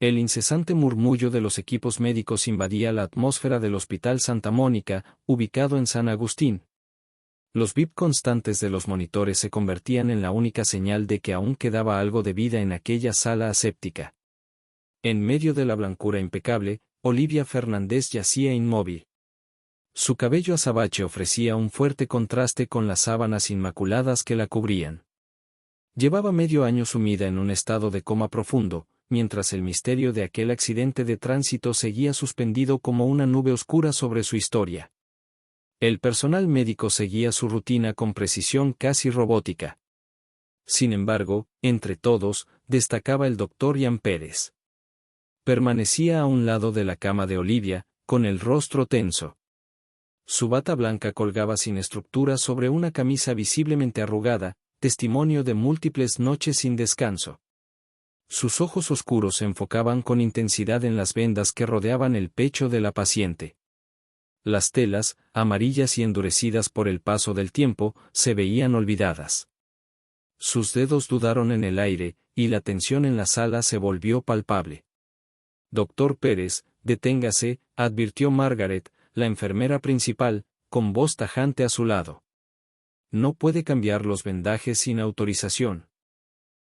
El incesante murmullo de los equipos médicos invadía la atmósfera del Hospital Santa Mónica, ubicado en San Agustín. Los bip constantes de los monitores se convertían en la única señal de que aún quedaba algo de vida en aquella sala aséptica. En medio de la blancura impecable, Olivia Fernández yacía inmóvil. Su cabello azabache ofrecía un fuerte contraste con las sábanas inmaculadas que la cubrían. Llevaba medio año sumida en un estado de coma profundo, mientras el misterio de aquel accidente de tránsito seguía suspendido como una nube oscura sobre su historia. El personal médico seguía su rutina con precisión casi robótica. Sin embargo, entre todos, destacaba el doctor Ian Pérez. Permanecía a un lado de la cama de Olivia, con el rostro tenso. Su bata blanca colgaba sin estructura sobre una camisa visiblemente arrugada, testimonio de múltiples noches sin descanso. Sus ojos oscuros se enfocaban con intensidad en las vendas que rodeaban el pecho de la paciente. Las telas, amarillas y endurecidas por el paso del tiempo, se veían olvidadas. Sus dedos dudaron en el aire, y la tensión en la sala se volvió palpable. Doctor Pérez, deténgase, advirtió Margaret, la enfermera principal, con voz tajante a su lado. No puede cambiar los vendajes sin autorización.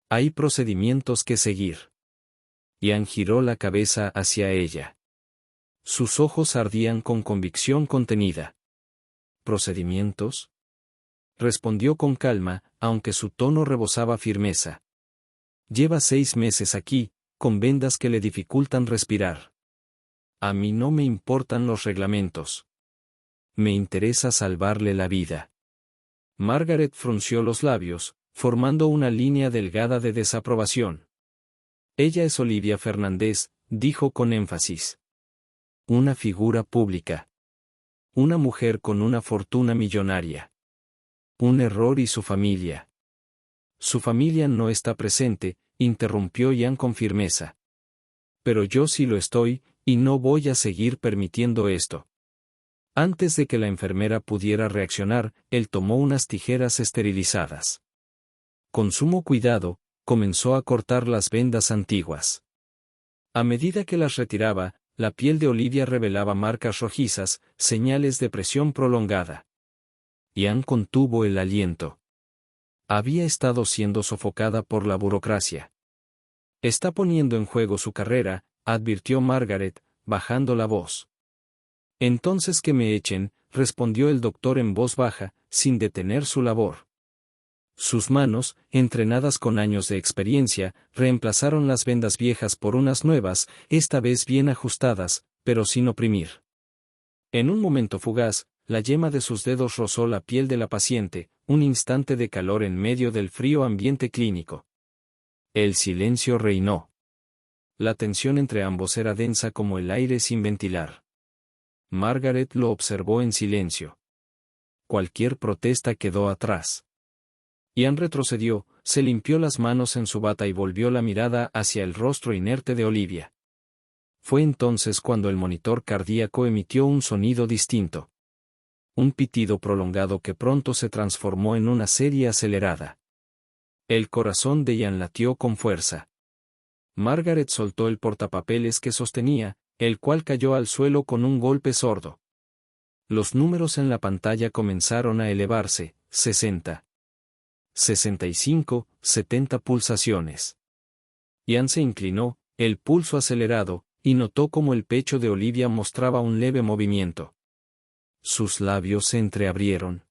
Hay procedimientos que seguir. Ian giró la cabeza hacia ella. Sus ojos ardían con convicción contenida. ¿Procedimientos? Respondió con calma, aunque su tono rebosaba firmeza. Lleva 6 meses aquí, con vendas que le dificultan respirar. A mí no me importan los reglamentos. Me interesa salvarle la vida. Margaret frunció los labios, formando una línea delgada de desaprobación. Ella es Olivia Fernández, dijo con énfasis. Una figura pública. Una mujer con una fortuna millonaria. Un error y su familia. Su familia no está presente, interrumpió Ian con firmeza. Pero yo sí lo estoy, y no voy a seguir permitiendo esto. Antes de que la enfermera pudiera reaccionar, él tomó unas tijeras esterilizadas. Con sumo cuidado, comenzó a cortar las vendas antiguas. A medida que las retiraba, la piel de Olivia revelaba marcas rojizas, señales de presión prolongada. Ian contuvo el aliento. Había estado siendo sofocada por la burocracia. Está poniendo en juego su carrera, advirtió Margaret, bajando la voz. Entonces que me echen, respondió el doctor en voz baja, sin detener su labor. Sus manos, entrenadas con años de experiencia, reemplazaron las vendas viejas por unas nuevas, esta vez bien ajustadas, pero sin oprimir. En un momento fugaz, la yema de sus dedos rozó la piel de la paciente, un instante de calor en medio del frío ambiente clínico. El silencio reinó. La tensión entre ambos era densa como el aire sin ventilar. Margaret lo observó en silencio. Cualquier protesta quedó atrás. Ian retrocedió, se limpió las manos en su bata y volvió la mirada hacia el rostro inerte de Olivia. Fue entonces cuando el monitor cardíaco emitió un sonido distinto. Un pitido prolongado que pronto se transformó en una serie acelerada. El corazón de Ian latió con fuerza. Margaret soltó el portapapeles que sostenía, el cual cayó al suelo con un golpe sordo. Los números en la pantalla comenzaron a elevarse, 60. 65, 70 pulsaciones. Ian se inclinó, el pulso acelerado, y notó cómo el pecho de Olivia mostraba un leve movimiento. Sus labios se entreabrieron.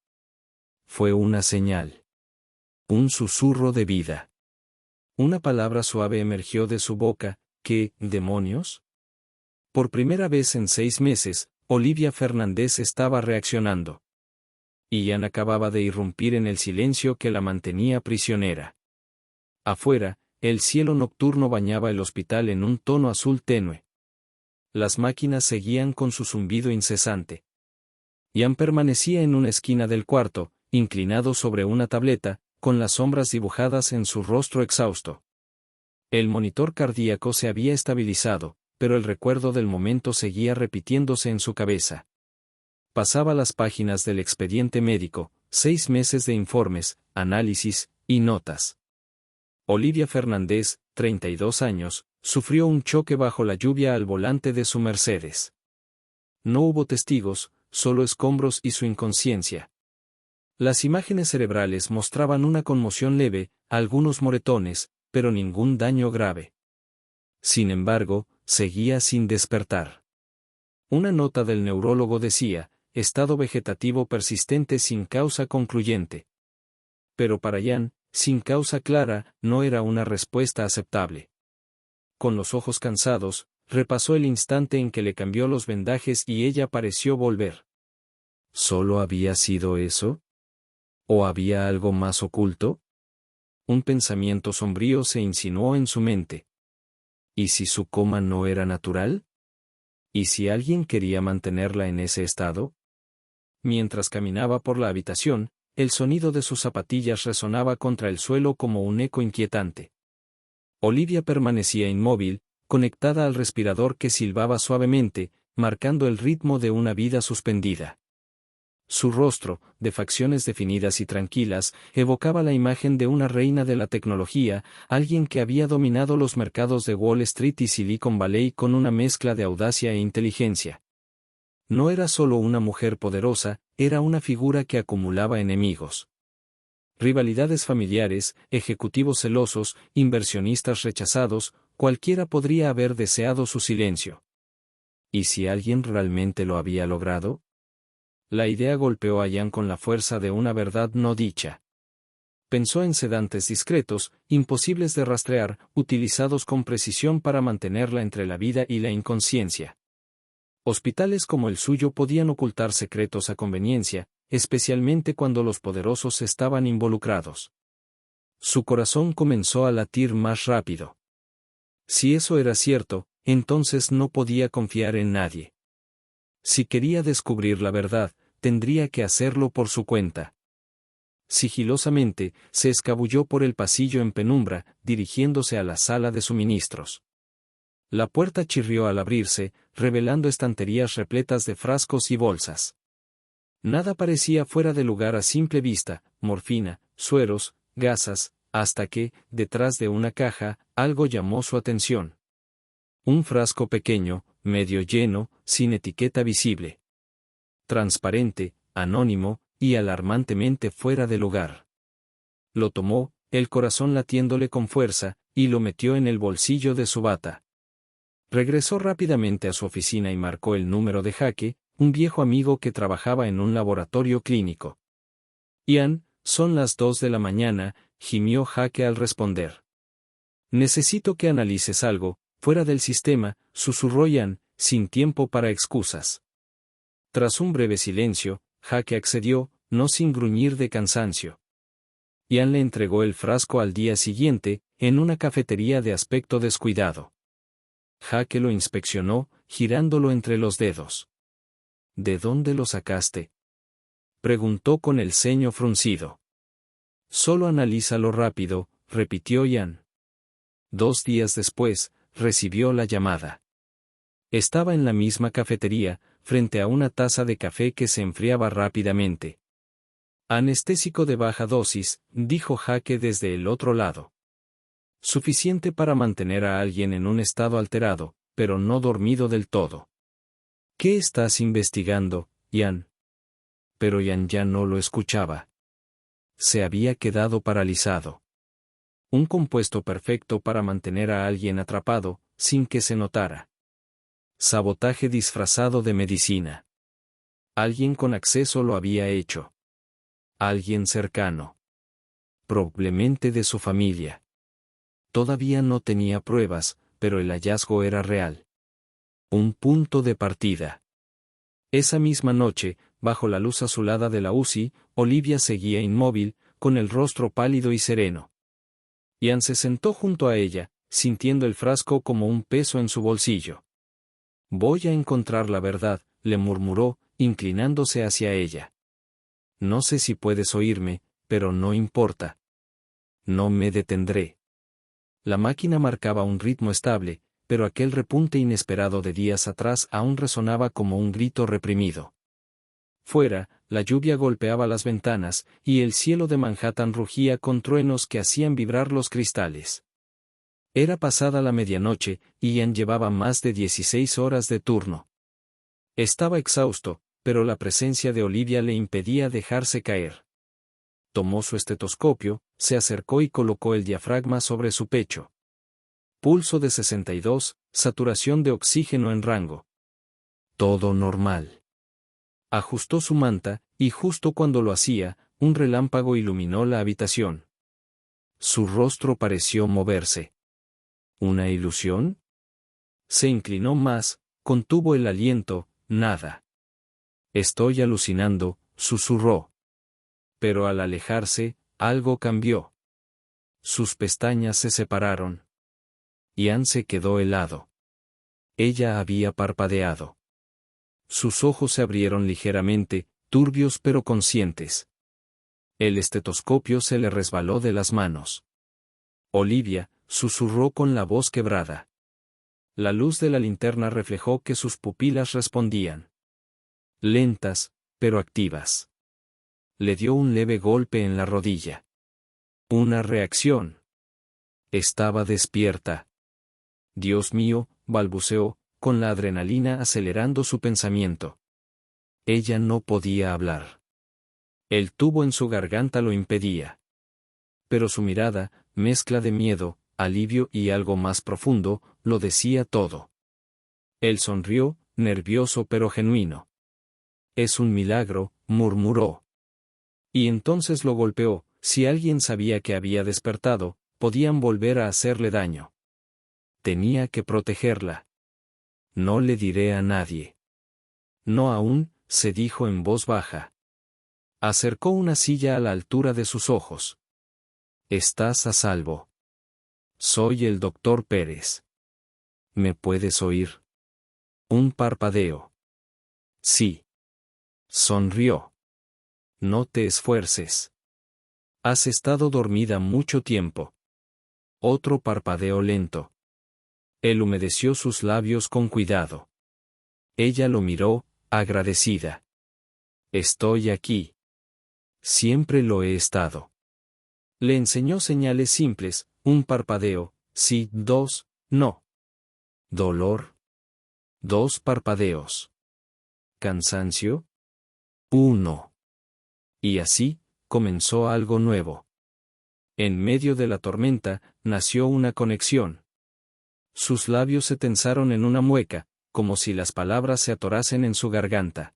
Fue una señal. Un susurro de vida. Una palabra suave emergió de su boca. ¿Qué demonios? Por primera vez en 6 meses, Olivia Fernández estaba reaccionando. Ian acababa de irrumpir en el silencio que la mantenía prisionera. Afuera, el cielo nocturno bañaba el hospital en un tono azul tenue. Las máquinas seguían con su zumbido incesante. Ian permanecía en una esquina del cuarto, inclinado sobre una tableta, con las sombras dibujadas en su rostro exhausto. El monitor cardíaco se había estabilizado, pero el recuerdo del momento seguía repitiéndose en su cabeza. Pasaba las páginas del expediente médico, 6 meses de informes, análisis y notas. Olivia Fernández, 32 años, sufrió un choque bajo la lluvia al volante de su Mercedes. No hubo testigos, solo escombros y su inconsciencia. Las imágenes cerebrales mostraban una conmoción leve, algunos moretones, pero ningún daño grave. Sin embargo, seguía sin despertar. Una nota del neurólogo decía, estado vegetativo persistente sin causa concluyente. Pero para Ian, sin causa clara, no era una respuesta aceptable. Con los ojos cansados, repasó el instante en que le cambió los vendajes y ella pareció volver. ¿Solo había sido eso? ¿O había algo más oculto? Un pensamiento sombrío se insinuó en su mente. ¿Y si su coma no era natural? ¿Y si alguien quería mantenerla en ese estado? Mientras caminaba por la habitación, el sonido de sus zapatillas resonaba contra el suelo como un eco inquietante. Olivia permanecía inmóvil, conectada al respirador que silbaba suavemente, marcando el ritmo de una vida suspendida. Su rostro, de facciones definidas y tranquilas, evocaba la imagen de una reina de la tecnología, alguien que había dominado los mercados de Wall Street y Silicon Valley con una mezcla de audacia e inteligencia. No era solo una mujer poderosa, era una figura que acumulaba enemigos. Rivalidades familiares, ejecutivos celosos, inversionistas rechazados, cualquiera podría haber deseado su silencio. ¿Y si alguien realmente lo había logrado? La idea golpeó a Ian con la fuerza de una verdad no dicha. Pensó en sedantes discretos, imposibles de rastrear, utilizados con precisión para mantenerla entre la vida y la inconsciencia. Hospitales como el suyo podían ocultar secretos a conveniencia, especialmente cuando los poderosos estaban involucrados. Su corazón comenzó a latir más rápido. Si eso era cierto, entonces no podía confiar en nadie. Si quería descubrir la verdad, tendría que hacerlo por su cuenta. Sigilosamente, se escabulló por el pasillo en penumbra, dirigiéndose a la sala de suministros. La puerta chirrió al abrirse, revelando estanterías repletas de frascos y bolsas. Nada parecía fuera de lugar a simple vista, morfina, sueros, gasas, hasta que, detrás de una caja, algo llamó su atención. Un frasco pequeño, medio lleno, sin etiqueta visible. Transparente, anónimo, y alarmantemente fuera de lugar. Lo tomó, el corazón latiéndole con fuerza, y lo metió en el bolsillo de su bata. Regresó rápidamente a su oficina y marcó el número de Jake, un viejo amigo que trabajaba en un laboratorio clínico. Ian, son las 2 de la mañana, gimió Jake al responder. Necesito que analices algo, fuera del sistema, susurró Ian, sin tiempo para excusas. Tras un breve silencio, Jake accedió, no sin gruñir de cansancio. Ian le entregó el frasco al día siguiente, en una cafetería de aspecto descuidado. Jake lo inspeccionó, girándolo entre los dedos. ¿De dónde lo sacaste?, preguntó con el ceño fruncido. Solo analízalo rápido, repitió Ian. 2 días después, recibió la llamada. Estaba en la misma cafetería, frente a una taza de café que se enfriaba rápidamente. Anestésico de baja dosis, dijo Jake desde el otro lado. Suficiente para mantener a alguien en un estado alterado, pero no dormido del todo. ¿Qué estás investigando, Ian? Pero Ian ya no lo escuchaba. Se había quedado paralizado. Un compuesto perfecto para mantener a alguien atrapado, sin que se notara. Sabotaje disfrazado de medicina. Alguien con acceso lo había hecho. Alguien cercano. Probablemente de su familia. Todavía no tenía pruebas, pero el hallazgo era real. Un punto de partida. Esa misma noche, bajo la luz azulada de la UCI, Olivia seguía inmóvil, con el rostro pálido y sereno. Ian se sentó junto a ella, sintiendo el frasco como un peso en su bolsillo. Voy a encontrar la verdad, le murmuró, inclinándose hacia ella. No sé si puedes oírme, pero no importa. No me detendré. La máquina marcaba un ritmo estable, pero aquel repunte inesperado de días atrás aún resonaba como un grito reprimido. Fuera, la lluvia golpeaba las ventanas, y el cielo de Manhattan rugía con truenos que hacían vibrar los cristales. Era pasada la medianoche, y Ian llevaba más de 16 horas de turno. Estaba exhausto, pero la presencia de Olivia le impedía dejarse caer. Tomó su estetoscopio, se acercó y colocó el diafragma sobre su pecho. Pulso de 62, saturación de oxígeno en rango. Todo normal. Ajustó su manta, y justo cuando lo hacía, un relámpago iluminó la habitación. Su rostro pareció moverse. ¿Una ilusión? Se inclinó más, contuvo el aliento, nada. Estoy alucinando, susurró. Pero al alejarse, algo cambió. Sus pestañas se separaron. Ian se quedó helado. Ella había parpadeado. Sus ojos se abrieron ligeramente, turbios pero conscientes. El estetoscopio se le resbaló de las manos. Olivia, susurró con la voz quebrada. La luz de la linterna reflejó que sus pupilas respondían. Lentas, pero activas. Le dio un leve golpe en la rodilla. Una reacción. Estaba despierta. Dios mío, balbuceó, con la adrenalina acelerando su pensamiento. Ella no podía hablar. El tubo en su garganta lo impedía. Pero su mirada, mezcla de miedo, alivio y algo más profundo, lo decía todo. Él sonrió, nervioso pero genuino. Es un milagro, murmuró. Y entonces lo golpeó. Si alguien sabía que había despertado, podían volver a hacerle daño. Tenía que protegerla. No le diré a nadie. No aún, se dijo en voz baja. Acercó una silla a la altura de sus ojos. Estás a salvo. Soy el doctor Pérez. ¿Me puedes oír? Un parpadeo. Sí. Sonrió. No te esfuerces. Has estado dormida mucho tiempo. Otro parpadeo lento. Él humedeció sus labios con cuidado. Ella lo miró, agradecida. Estoy aquí. Siempre lo he estado. Le enseñó señales simples, un parpadeo, sí, dos, no. Dolor. 2 parpadeos. Cansancio. 1. Y así, comenzó algo nuevo. En medio de la tormenta, nació una conexión. Sus labios se tensaron en una mueca, como si las palabras se atorasen en su garganta.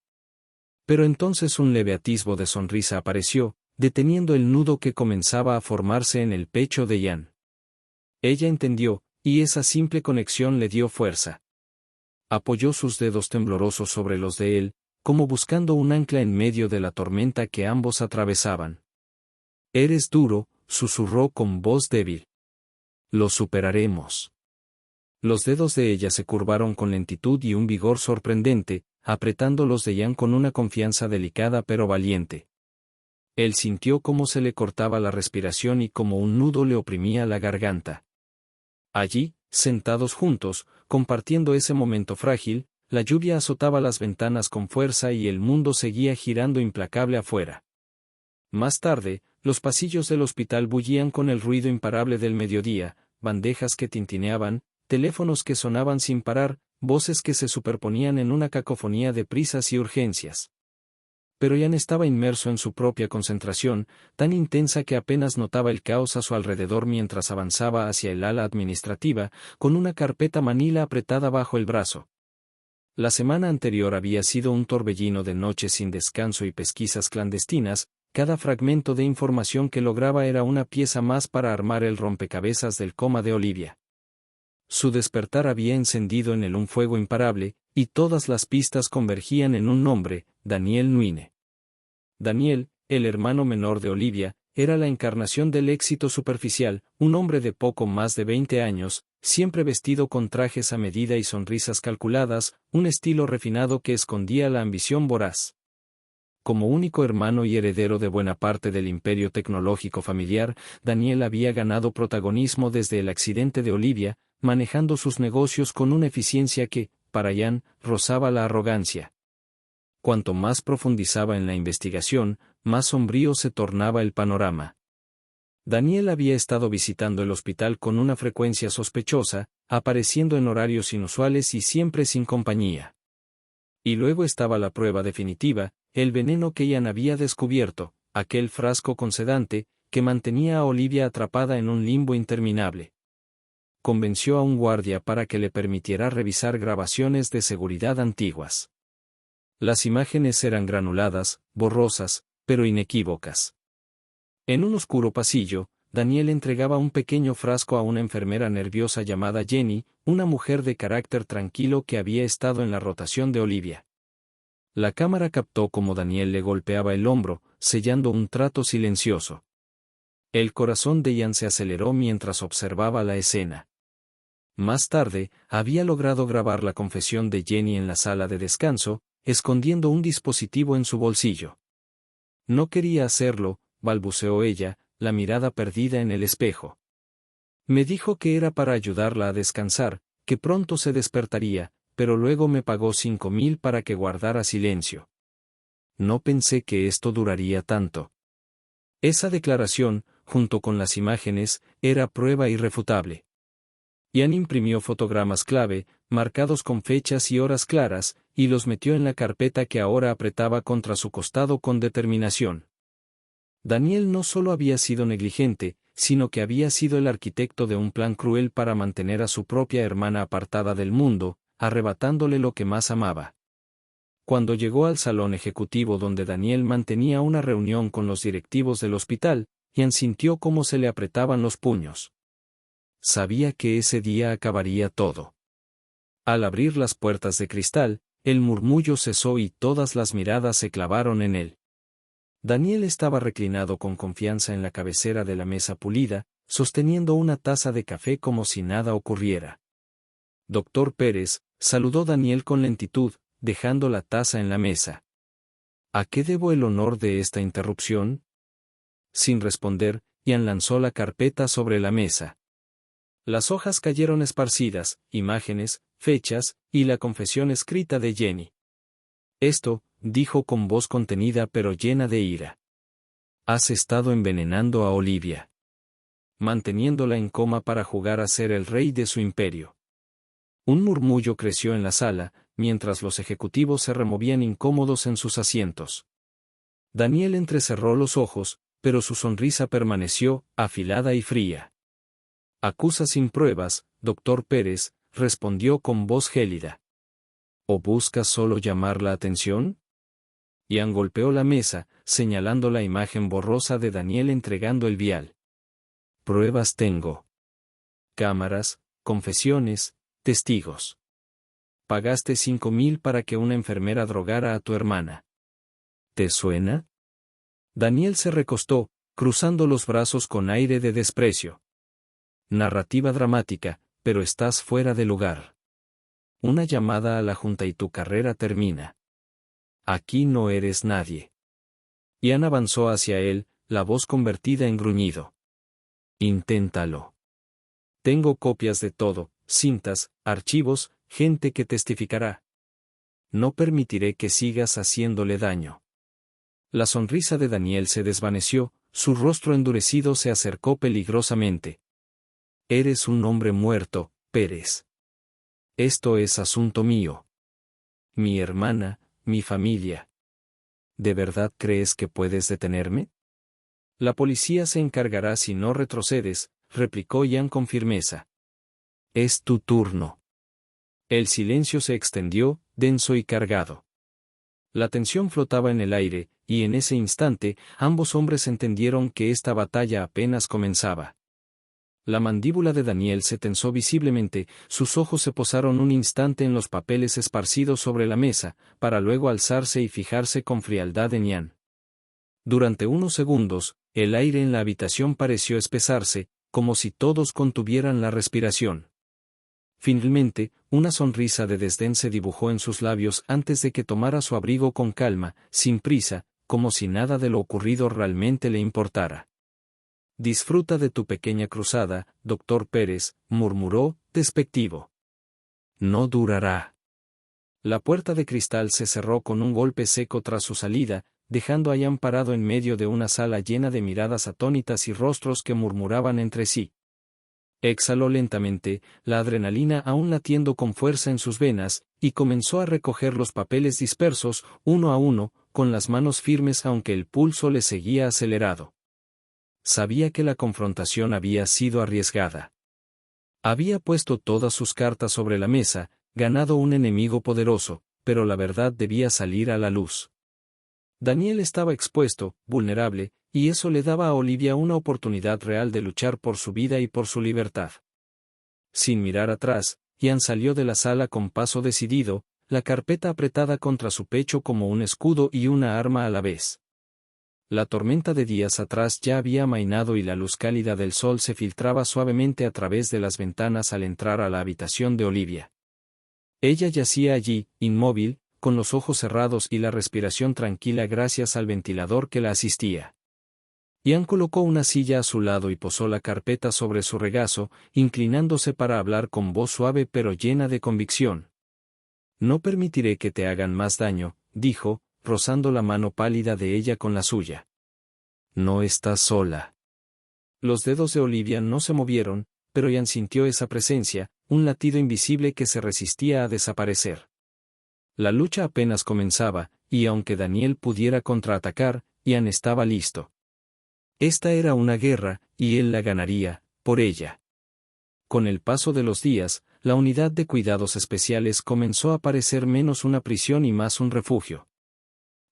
Pero entonces un leve atisbo de sonrisa apareció, deteniendo el nudo que comenzaba a formarse en el pecho de Ian. Ella entendió, y esa simple conexión le dio fuerza. Apoyó sus dedos temblorosos sobre los de él, como buscando un ancla en medio de la tormenta que ambos atravesaban. Eres duro, susurró con voz débil. Lo superaremos. Los dedos de ella se curvaron con lentitud y un vigor sorprendente, apretando los de Ian con una confianza delicada pero valiente. Él sintió cómo se le cortaba la respiración y como un nudo le oprimía la garganta. Allí, sentados juntos, compartiendo ese momento frágil, la lluvia azotaba las ventanas con fuerza y el mundo seguía girando implacable afuera. Más tarde, los pasillos del hospital bullían con el ruido imparable del mediodía, bandejas que tintineaban, teléfonos que sonaban sin parar, voces que se superponían en una cacofonía de prisas y urgencias. Pero Ian estaba inmerso en su propia concentración, tan intensa que apenas notaba el caos a su alrededor mientras avanzaba hacia el ala administrativa, con una carpeta manila apretada bajo el brazo. La semana anterior había sido un torbellino de noches sin descanso y pesquisas clandestinas, cada fragmento de información que lograba era una pieza más para armar el rompecabezas del coma de Olivia. Su despertar había encendido en él un fuego imparable, y todas las pistas convergían en un nombre, Daniel Nuine. Daniel, el hermano menor de Olivia, era la encarnación del éxito superficial, un hombre de poco más de 20 años, siempre vestido con trajes a medida y sonrisas calculadas, un estilo refinado que escondía la ambición voraz. Como único hermano y heredero de buena parte del imperio tecnológico familiar, Daniel había ganado protagonismo desde el accidente de Olivia, manejando sus negocios con una eficiencia que, para Ian, rozaba la arrogancia. Cuanto más profundizaba en la investigación, más sombrío se tornaba el panorama. Daniel había estado visitando el hospital con una frecuencia sospechosa, apareciendo en horarios inusuales y siempre sin compañía. Y luego estaba la prueba definitiva, el veneno que Ian había descubierto, aquel frasco con sedante, que mantenía a Olivia atrapada en un limbo interminable. Convenció a un guardia para que le permitiera revisar grabaciones de seguridad antiguas. Las imágenes eran granuladas, borrosas, pero inequívocas. En un oscuro pasillo, Daniel entregaba un pequeño frasco a una enfermera nerviosa llamada Jenny, una mujer de carácter tranquilo que había estado en la rotación de Olivia. La cámara captó cómo Daniel le golpeaba el hombro, sellando un trato silencioso. El corazón de Ian se aceleró mientras observaba la escena. Más tarde, había logrado grabar la confesión de Jenny en la sala de descanso, escondiendo un dispositivo en su bolsillo. No quería hacerlo, balbuceó ella, la mirada perdida en el espejo. Me dijo que era para ayudarla a descansar, que pronto se despertaría, pero luego me pagó 5.000 para que guardara silencio. No pensé que esto duraría tanto. Esa declaración, junto con las imágenes, era prueba irrefutable. Ian imprimió fotogramas clave, marcados con fechas y horas claras, y los metió en la carpeta que ahora apretaba contra su costado con determinación. Daniel no solo había sido negligente, sino que había sido el arquitecto de un plan cruel para mantener a su propia hermana apartada del mundo, arrebatándole lo que más amaba. Cuando llegó al salón ejecutivo donde Daniel mantenía una reunión con los directivos del hospital, Ian sintió cómo se le apretaban los puños. Sabía que ese día acabaría todo. Al abrir las puertas de cristal, el murmullo cesó y todas las miradas se clavaron en él. Daniel estaba reclinado con confianza en la cabecera de la mesa pulida, sosteniendo una taza de café como si nada ocurriera. Doctor Pérez, saludó Daniel con lentitud, dejando la taza en la mesa. ¿A qué debo el honor de esta interrupción? Sin responder, Ian lanzó la carpeta sobre la mesa. Las hojas cayeron esparcidas, imágenes, fechas, y la confesión escrita de Jenny. Esto, dijo con voz contenida pero llena de ira. Has estado envenenando a Olivia. Manteniéndola en coma para jugar a ser el rey de su imperio. Un murmullo creció en la sala, mientras los ejecutivos se removían incómodos en sus asientos. Daniel entrecerró los ojos, pero su sonrisa permaneció, afilada y fría. Acusa sin pruebas, doctor Pérez, respondió con voz gélida. ¿O buscas solo llamar la atención? Ian golpeó la mesa, señalando la imagen borrosa de Daniel entregando el vial. Pruebas tengo. Cámaras, confesiones, testigos. Pagaste 5.000 para que una enfermera drogara a tu hermana. ¿Te suena? Daniel se recostó, cruzando los brazos con aire de desprecio. Narrativa dramática, pero estás fuera de lugar. Una llamada a la junta y tu carrera termina. Aquí no eres nadie. Ian avanzó hacia él, la voz convertida en gruñido. Inténtalo. Tengo copias de todo, cintas, archivos, gente que testificará. No permitiré que sigas haciéndole daño. La sonrisa de Daniel se desvaneció, su rostro endurecido se acercó peligrosamente. Eres un hombre muerto, Pérez. Esto es asunto mío. Mi hermana, mi familia. ¿De verdad crees que puedes detenerme? La policía se encargará si no retrocedes, replicó Ian con firmeza. Es tu turno. El silencio se extendió, denso y cargado. La tensión flotaba en el aire, y en ese instante, ambos hombres entendieron que esta batalla apenas comenzaba. La mandíbula de Daniel se tensó visiblemente, sus ojos se posaron un instante en los papeles esparcidos sobre la mesa, para luego alzarse y fijarse con frialdad en Ian. Durante unos segundos, el aire en la habitación pareció espesarse, como si todos contuvieran la respiración. Finalmente, una sonrisa de desdén se dibujó en sus labios antes de que tomara su abrigo con calma, sin prisa, como si nada de lo ocurrido realmente le importara. Disfruta de tu pequeña cruzada, doctor Pérez, murmuró, despectivo. No durará. La puerta de cristal se cerró con un golpe seco tras su salida, dejando a Ian parado en medio de una sala llena de miradas atónitas y rostros que murmuraban entre sí. Exhaló lentamente, la adrenalina aún latiendo con fuerza en sus venas, y comenzó a recoger los papeles dispersos, uno a uno, con las manos firmes aunque el pulso le seguía acelerado. Sabía que la confrontación había sido arriesgada. Había puesto todas sus cartas sobre la mesa, ganado un enemigo poderoso, pero la verdad debía salir a la luz. Daniel estaba expuesto, vulnerable, y eso le daba a Olivia una oportunidad real de luchar por su vida y por su libertad. Sin mirar atrás, Ian salió de la sala con paso decidido, la carpeta apretada contra su pecho como un escudo y una arma a la vez. La tormenta de días atrás ya había amainado y la luz cálida del sol se filtraba suavemente a través de las ventanas al entrar a la habitación de Olivia. Ella yacía allí, inmóvil, con los ojos cerrados y la respiración tranquila gracias al ventilador que la asistía. Ian colocó una silla a su lado y posó la carpeta sobre su regazo, inclinándose para hablar con voz suave pero llena de convicción. «No permitiré que te hagan más daño», dijo, rozando la mano pálida de ella con la suya. «No estás sola». Los dedos de Olivia no se movieron, pero Ian sintió esa presencia, un latido invisible que se resistía a desaparecer. La lucha apenas comenzaba, y aunque Daniel pudiera contraatacar, Ian estaba listo. Esta era una guerra, y él la ganaría, por ella. Con el paso de los días, la unidad de cuidados especiales comenzó a parecer menos una prisión y más un refugio.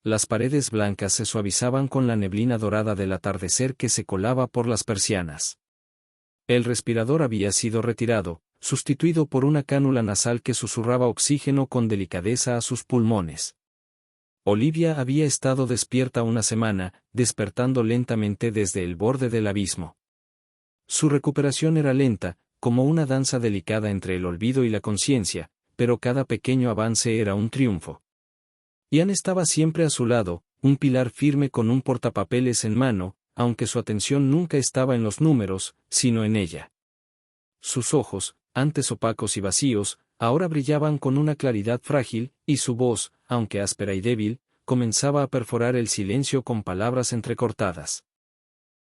Las paredes blancas se suavizaban con la neblina dorada del atardecer que se colaba por las persianas. El respirador había sido retirado, sustituido por una cánula nasal que susurraba oxígeno con delicadeza a sus pulmones. Olivia había estado despierta una semana, despertando lentamente desde el borde del abismo. Su recuperación era lenta, como una danza delicada entre el olvido y la conciencia, pero cada pequeño avance era un triunfo. Ian estaba siempre a su lado, un pilar firme con un portapapeles en mano, aunque su atención nunca estaba en los números, sino en ella. Sus ojos, antes opacos y vacíos, ahora brillaban con una claridad frágil, y su voz, aunque áspera y débil, comenzaba a perforar el silencio con palabras entrecortadas.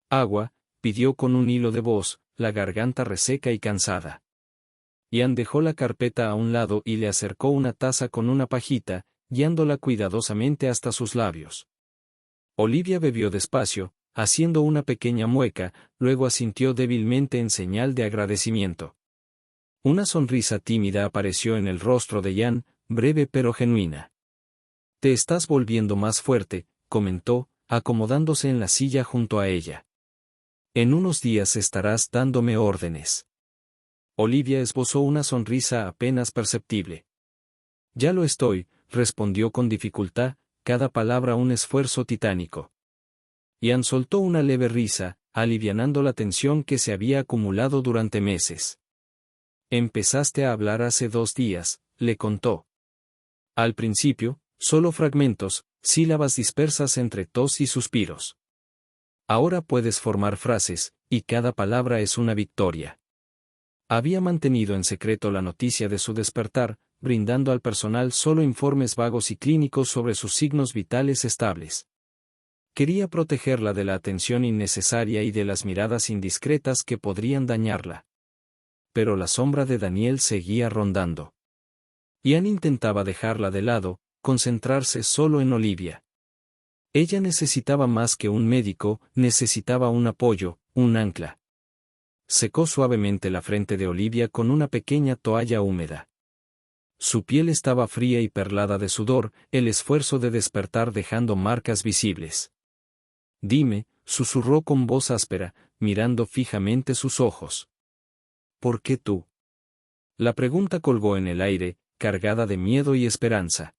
«Agua», pidió con un hilo de voz, la garganta reseca y cansada. Ian dejó la carpeta a un lado y le acercó una taza con una pajita, guiándola cuidadosamente hasta sus labios. Olivia bebió despacio, haciendo una pequeña mueca, luego asintió débilmente en señal de agradecimiento. Una sonrisa tímida apareció en el rostro de Ian, breve pero genuina. «Te estás volviendo más fuerte», comentó, acomodándose en la silla junto a ella. «En unos días estarás dándome órdenes». Olivia esbozó una sonrisa apenas perceptible. «Ya lo estoy», respondió con dificultad, cada palabra un esfuerzo titánico. Ian soltó una leve risa, alivianando la tensión que se había acumulado durante meses. «Empezaste a hablar hace 2 días», le contó. «Al principio, solo fragmentos, sílabas dispersas entre tos y suspiros. Ahora puedes formar frases, y cada palabra es una victoria». Había mantenido en secreto la noticia de su despertar, brindando al personal solo informes vagos y clínicos sobre sus signos vitales estables. Quería protegerla de la atención innecesaria y de las miradas indiscretas que podrían dañarla. Pero la sombra de Daniel seguía rondando. Ian intentaba dejarla de lado, concentrarse solo en Olivia. Ella necesitaba más que un médico, necesitaba un apoyo, un ancla. Secó suavemente la frente de Olivia con una pequeña toalla húmeda. Su piel estaba fría y perlada de sudor, el esfuerzo de despertar dejando marcas visibles. «Dime», susurró con voz áspera, mirando fijamente sus ojos. «¿Por qué tú?». La pregunta colgó en el aire, cargada de miedo y esperanza.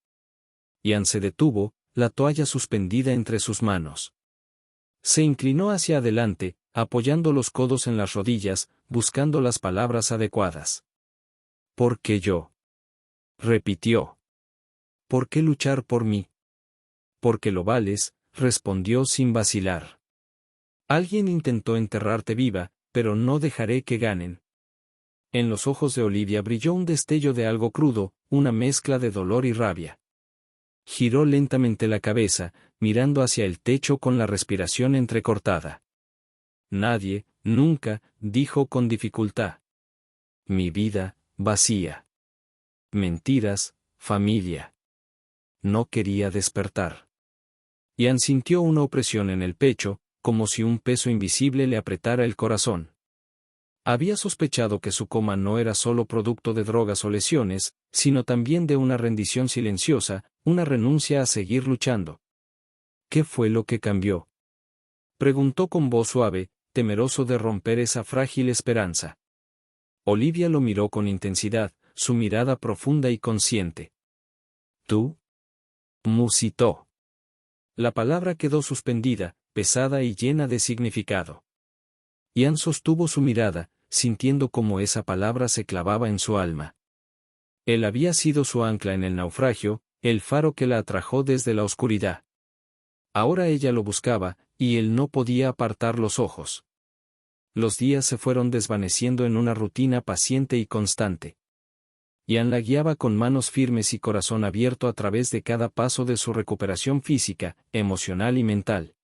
Ian se detuvo, la toalla suspendida entre sus manos. Se inclinó hacia adelante, apoyando los codos en las rodillas, buscando las palabras adecuadas. «¿Por qué yo?», repitió. «¿Por qué luchar por mí?». «Porque lo vales», respondió sin vacilar. «Alguien intentó enterrarte viva, pero no dejaré que ganen». En los ojos de Olivia brilló un destello de algo crudo, una mezcla de dolor y rabia. giró lentamente la cabeza, mirando hacia el techo con la respiración entrecortada. Nadie, nunca, dijo con dificultad. Mi vida, vacía. Mentiras, familia. No quería despertar. Ian sintió una opresión en el pecho, como si un peso invisible le apretara el corazón. Había sospechado que su coma no era solo producto de drogas o lesiones, sino también de una rendición silenciosa, una renuncia a seguir luchando. ¿Qué fue lo que cambió? Preguntó con voz suave, temeroso de romper esa frágil esperanza. Olivia lo miró con intensidad, su mirada profunda y consciente. ¿Tú? Musitó. La palabra quedó suspendida, pesada y llena de significado. Ian sostuvo su mirada, sintiendo cómo esa palabra se clavaba en su alma. Él había sido su ancla en el naufragio, el faro que la atrajo desde la oscuridad. Ahora ella lo buscaba, y él no podía apartar los ojos. Los días se fueron desvaneciendo en una rutina paciente y constante. Ian la guiaba con manos firmes y corazón abierto a través de cada paso de su recuperación física, emocional y mental.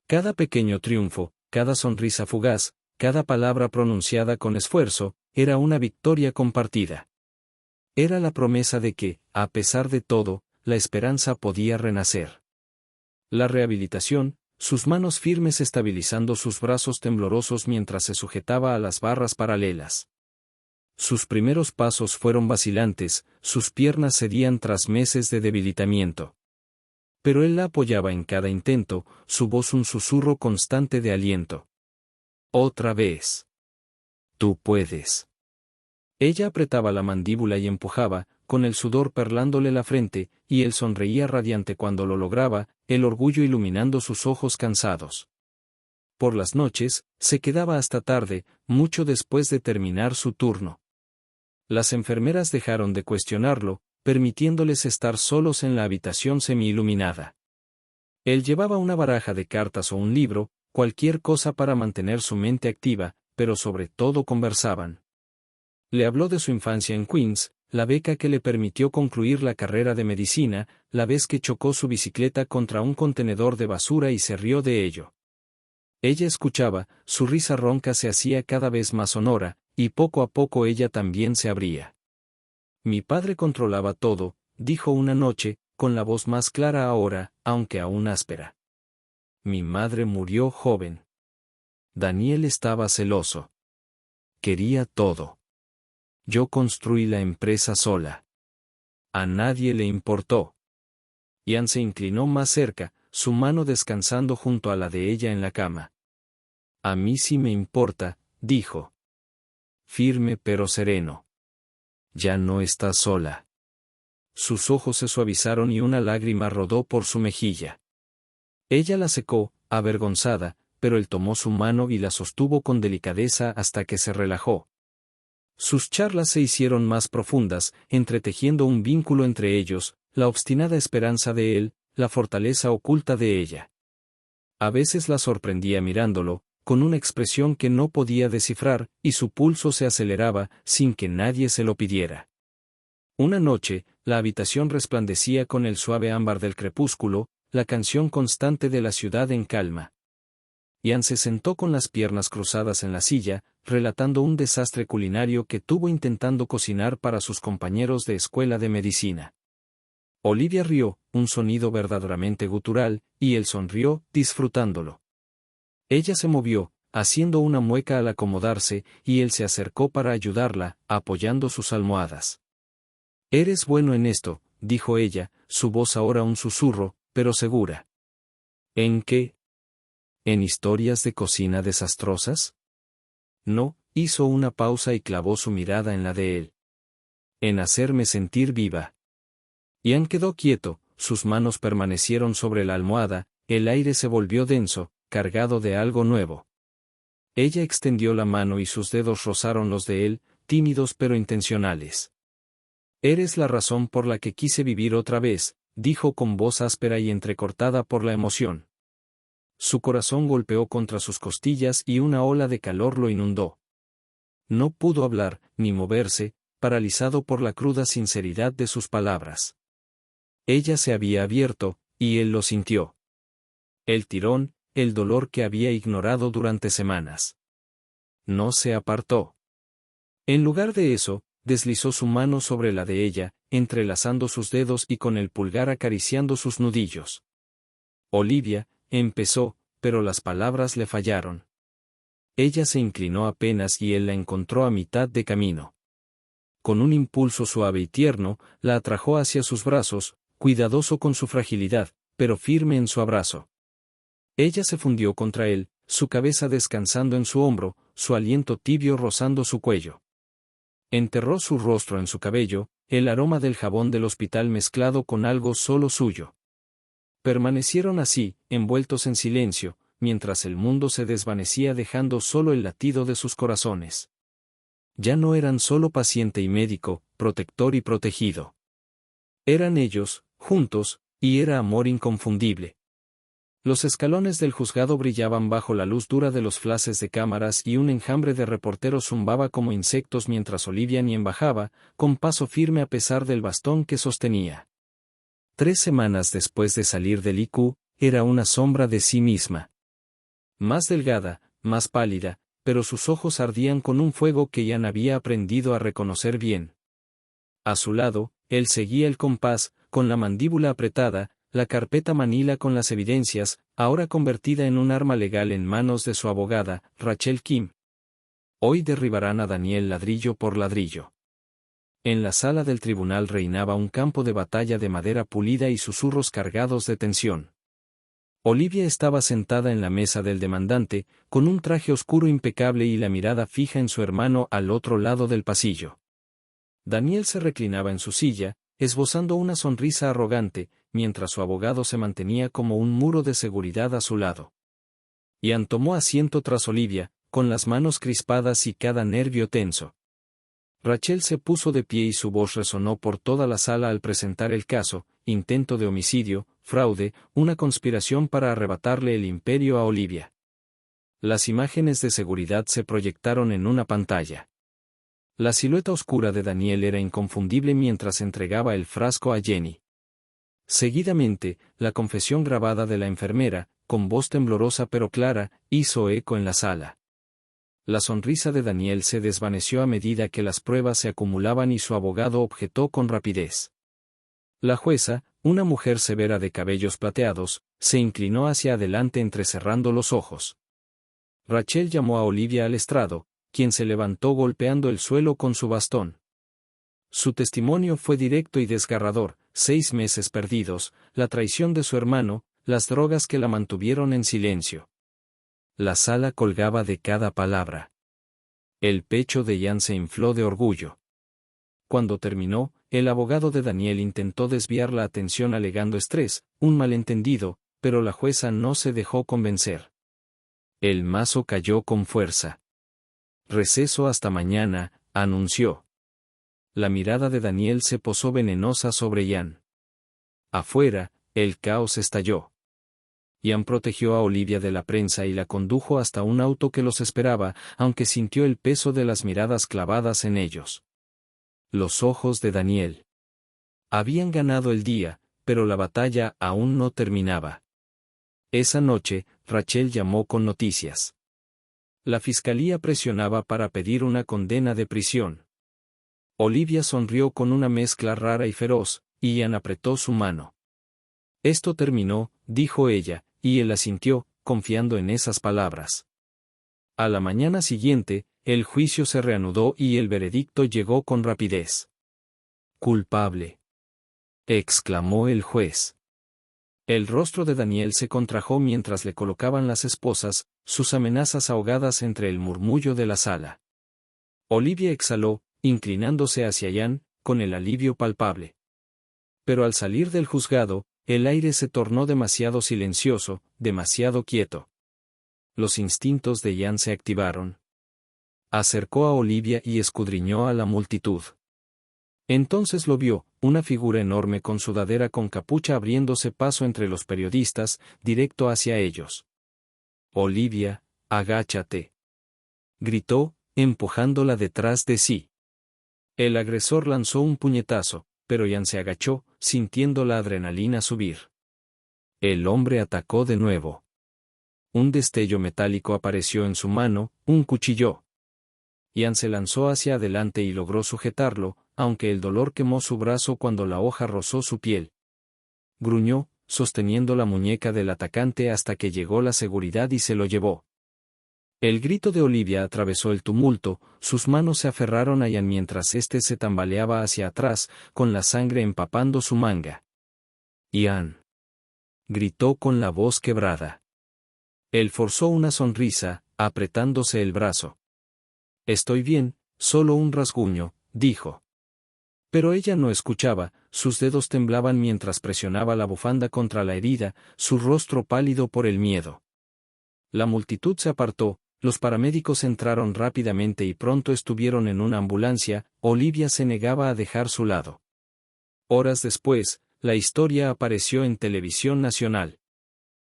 Cada pequeño triunfo, cada sonrisa fugaz, cada palabra pronunciada con esfuerzo, era una victoria compartida. Era la promesa de que, a pesar de todo, la esperanza podía renacer. La rehabilitación, sus manos firmes estabilizando sus brazos temblorosos mientras se sujetaba a las barras paralelas. Sus primeros pasos fueron vacilantes, sus piernas cedían tras meses de debilitamiento. Pero él la apoyaba en cada intento, su voz un susurro constante de aliento. Otra vez. Tú puedes. Ella apretaba la mandíbula y empujaba, con el sudor perlándole la frente, y él sonreía radiante cuando lo lograba, el orgullo iluminando sus ojos cansados. Por las noches, se quedaba hasta tarde, mucho después de terminar su turno. Las enfermeras dejaron de cuestionarlo, permitiéndoles estar solos en la habitación semi-iluminada. Él llevaba una baraja de cartas o un libro, cualquier cosa para mantener su mente activa, pero sobre todo conversaban. Le habló de su infancia en Queens, la beca que le permitió concluir la carrera de medicina, la vez que chocó su bicicleta contra un contenedor de basura y se rió de ello. Ella escuchaba, su risa ronca se hacía cada vez más sonora, y poco a poco ella también se abría. Mi padre controlaba todo, dijo una noche, con la voz más clara ahora, aunque aún áspera. Mi madre murió joven. Daniel estaba celoso. Quería todo. Yo construí la empresa sola. A nadie le importó. Ian se inclinó más cerca, su mano descansando junto a la de ella en la cama. A mí sí me importa, dijo. Firme pero sereno. Ya no estás sola. Sus ojos se suavizaron y una lágrima rodó por su mejilla. Ella la secó, avergonzada, pero él tomó su mano y la sostuvo con delicadeza hasta que se relajó. Sus charlas se hicieron más profundas, entretejiendo un vínculo entre ellos, la obstinada esperanza de él, la fortaleza oculta de ella. A veces la sorprendía mirándolo, con una expresión que no podía descifrar, y su pulso se aceleraba, sin que nadie se lo pidiera. Una noche, la habitación resplandecía con el suave ámbar del crepúsculo, la canción constante de la ciudad en calma. Ian se sentó con las piernas cruzadas en la silla, relatando un desastre culinario que tuvo intentando cocinar para sus compañeros de escuela de medicina. Olivia rió, un sonido verdaderamente gutural, y él sonrió, disfrutándolo. Ella se movió, haciendo una mueca al acomodarse, y él se acercó para ayudarla, apoyando sus almohadas. Eres bueno en esto, dijo ella, su voz ahora un susurro, pero segura. ¿En qué? ¿En historias de cocina desastrosas? No, hizo una pausa y clavó su mirada en la de él. En hacerme sentir viva. Ian quedó quieto, sus manos permanecieron sobre la almohada, el aire se volvió denso, cargado de algo nuevo. Ella extendió la mano y sus dedos rozaron los de él, tímidos pero intencionales. Eres la razón por la que quise vivir otra vez, dijo con voz áspera y entrecortada por la emoción. Su corazón golpeó contra sus costillas y una ola de calor lo inundó. No pudo hablar, ni moverse, paralizado por la cruda sinceridad de sus palabras. Ella se había abierto, y él lo sintió. El tirón, el dolor que había ignorado durante semanas. No se apartó. En lugar de eso, deslizó su mano sobre la de ella, entrelazando sus dedos y con el pulgar acariciando sus nudillos. Olivia, empezó, pero las palabras le fallaron. Ella se inclinó apenas y él la encontró a mitad de camino. Con un impulso suave y tierno, la atrajo hacia sus brazos, cuidadoso con su fragilidad, pero firme en su abrazo. Ella se fundió contra él, su cabeza descansando en su hombro, su aliento tibio rozando su cuello. Enterró su rostro en su cabello, el aroma del jabón del hospital mezclado con algo solo suyo. Permanecieron así, envueltos en silencio, mientras el mundo se desvanecía dejando solo el latido de sus corazones. Ya no eran solo paciente y médico, protector y protegido. Eran ellos, juntos, y era amor inconfundible. Los escalones del juzgado brillaban bajo la luz dura de los flashes de cámaras y un enjambre de reporteros zumbaba como insectos mientras Olivia Nien bajaba, con paso firme a pesar del bastón que sostenía. 3 semanas después de salir del IQ, era una sombra de sí misma. Más delgada, más pálida, pero sus ojos ardían con un fuego que Ian había aprendido a reconocer bien. A su lado, él seguía el compás, con la mandíbula apretada, la carpeta manila con las evidencias, ahora convertida en un arma legal en manos de su abogada, Rachel Kim. Hoy derribarán a Daniel ladrillo por ladrillo. En la sala del tribunal reinaba un campo de batalla de madera pulida y susurros cargados de tensión. Olivia estaba sentada en la mesa del demandante, con un traje oscuro impecable y la mirada fija en su hermano al otro lado del pasillo. Daniel se reclinaba en su silla, esbozando una sonrisa arrogante, mientras su abogado se mantenía como un muro de seguridad a su lado. Ian tomó asiento tras Olivia, con las manos crispadas y cada nervio tenso. Rachel se puso de pie y su voz resonó por toda la sala al presentar el caso: intento de homicidio, fraude, una conspiración para arrebatarle el imperio a Olivia. Las imágenes de seguridad se proyectaron en una pantalla. La silueta oscura de Daniel era inconfundible mientras entregaba el frasco a Jenny. Seguidamente, la confesión grabada de la enfermera, con voz temblorosa pero clara, hizo eco en la sala. La sonrisa de Daniel se desvaneció a medida que las pruebas se acumulaban y su abogado objetó con rapidez. La jueza, una mujer severa de cabellos plateados, se inclinó hacia adelante entrecerrando los ojos. Rachel llamó a Olivia al estrado, quien se levantó golpeando el suelo con su bastón. Su testimonio fue directo y desgarrador: 6 meses perdidos, la traición de su hermano, las drogas que la mantuvieron en silencio. La sala colgaba de cada palabra. El pecho de Ian se infló de orgullo. Cuando terminó, el abogado de Daniel intentó desviar la atención alegando estrés, un malentendido, pero la jueza no se dejó convencer. El mazo cayó con fuerza. Receso hasta mañana, anunció. La mirada de Daniel se posó venenosa sobre Ian. Afuera, el caos estalló. Ian protegió a Olivia de la prensa y la condujo hasta un auto que los esperaba, aunque sintió el peso de las miradas clavadas en ellos. Los ojos de Daniel. Habían ganado el día, pero la batalla aún no terminaba. Esa noche, Rachel llamó con noticias. La fiscalía presionaba para pedir una condena de prisión. Olivia sonrió con una mezcla rara y feroz, y Ian apretó su mano. Esto terminó, dijo ella, y él asintió, confiando en esas palabras. A la mañana siguiente, el juicio se reanudó y el veredicto llegó con rapidez. «Culpable», exclamó el juez. El rostro de Daniel se contrajo mientras le colocaban las esposas, sus amenazas ahogadas entre el murmullo de la sala. Olivia exhaló, inclinándose hacia Ian, con el alivio palpable. Pero al salir del juzgado, el aire se tornó demasiado silencioso, demasiado quieto. Los instintos de Ian se activaron. Acercó a Olivia y escudriñó a la multitud. Entonces lo vio, una figura enorme con sudadera con capucha abriéndose paso entre los periodistas, directo hacia ellos. «Olivia, agáchate», gritó, empujándola detrás de sí. El agresor lanzó un puñetazo, pero Ian se agachó, sintiendo la adrenalina subir. El hombre atacó de nuevo. Un destello metálico apareció en su mano, un cuchillo. Ian se lanzó hacia adelante y logró sujetarlo, aunque el dolor quemó su brazo cuando la hoja rozó su piel. Gruñó, sosteniendo la muñeca del atacante hasta que llegó la seguridad y se lo llevó. El grito de Olivia atravesó el tumulto, sus manos se aferraron a Ian mientras éste se tambaleaba hacia atrás, con la sangre empapando su manga. «Ian», gritó con la voz quebrada. Él forzó una sonrisa, apretándose el brazo. «Estoy bien, solo un rasguño», dijo. Pero ella no escuchaba, sus dedos temblaban mientras presionaba la bufanda contra la herida, su rostro pálido por el miedo. La multitud se apartó, los paramédicos entraron rápidamente y pronto estuvieron en una ambulancia. Olivia se negaba a dejar su lado. Horas después, la historia apareció en televisión nacional.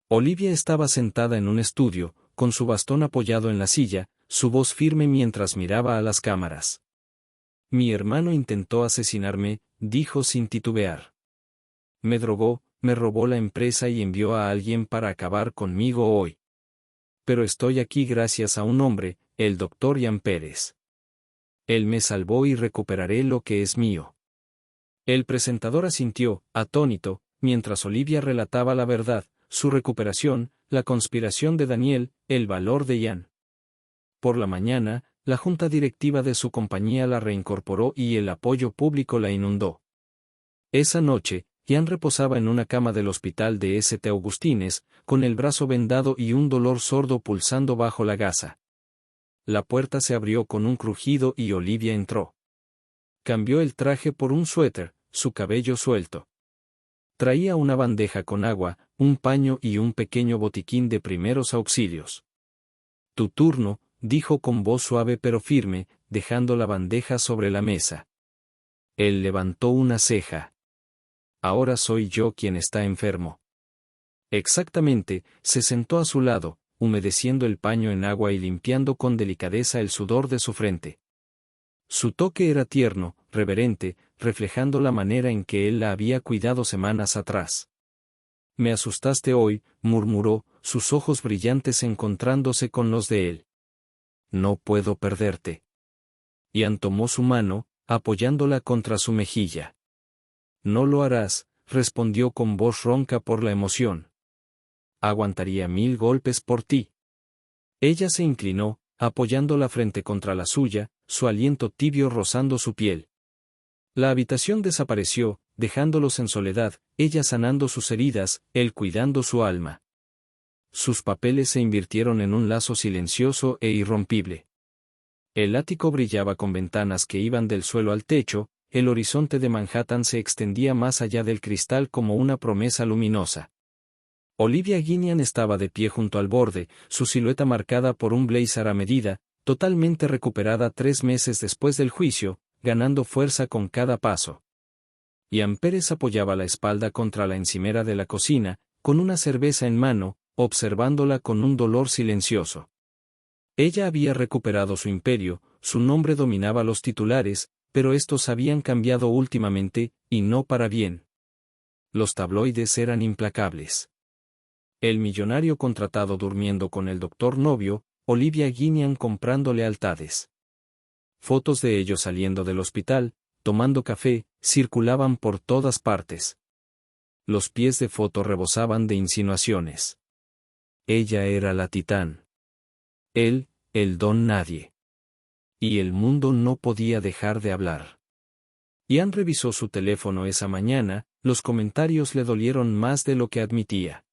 Olivia estaba sentada en un estudio, con su bastón apoyado en la silla, su voz firme mientras miraba a las cámaras. «Mi hermano intentó asesinarme», dijo sin titubear. «Me drogó, me robó la empresa y envió a alguien para acabar conmigo hoy. Pero estoy aquí gracias a un hombre, el Dr. Ian Pérez. Él me salvó y recuperaré lo que es mío». El presentador asintió, atónito, mientras Olivia relataba la verdad, su recuperación, la conspiración de Daniel, el valor de Ian. Por la mañana, la junta directiva de su compañía la reincorporó y el apoyo público la inundó. Esa noche, Ian reposaba en una cama del hospital de St. Augustines, con el brazo vendado y un dolor sordo pulsando bajo la gasa. La puerta se abrió con un crujido y Olivia entró. Cambió el traje por un suéter, su cabello suelto. Traía una bandeja con agua, un paño y un pequeño botiquín de primeros auxilios. «Tu turno», dijo con voz suave pero firme, dejando la bandeja sobre la mesa. Él levantó una ceja. «Ahora soy yo quien está enfermo». Exactamente, se sentó a su lado, humedeciendo el paño en agua y limpiando con delicadeza el sudor de su frente. Su toque era tierno, reverente, reflejando la manera en que él la había cuidado semanas atrás. «Me asustaste hoy», murmuró, sus ojos brillantes encontrándose con los de él. «No puedo perderte». Ian tomó su mano, apoyándola contra su mejilla. «No lo harás», respondió con voz ronca por la emoción. «Aguantaría 1000 golpes por ti». Ella se inclinó, apoyando la frente contra la suya, su aliento tibio rozando su piel. La habitación desapareció, dejándolos en soledad, ella sanando sus heridas, él cuidando su alma. Sus papeles se invirtieron en un lazo silencioso e irrompible. El ático brillaba con ventanas que iban del suelo al techo, el horizonte de Manhattan se extendía más allá del cristal como una promesa luminosa. Olivia Guinian estaba de pie junto al borde, su silueta marcada por un blazer a medida, totalmente recuperada 3 meses después del juicio, ganando fuerza con cada paso. Ian Pérez apoyaba la espalda contra la encimera de la cocina, con una cerveza en mano, observándola con un dolor silencioso. Ella había recuperado su imperio, su nombre dominaba los titulares, pero estos habían cambiado últimamente, y no para bien. Los tabloides eran implacables. El millonario contratado durmiendo con el doctor novio, Olivia Guinian comprando lealtades. Fotos de ellos saliendo del hospital, tomando café, circulaban por todas partes. Los pies de foto rebosaban de insinuaciones. Ella era la titán. Él, el don nadie. Y el mundo no podía dejar de hablar. Ian revisó su teléfono esa mañana, los comentarios le dolieron más de lo que admitía.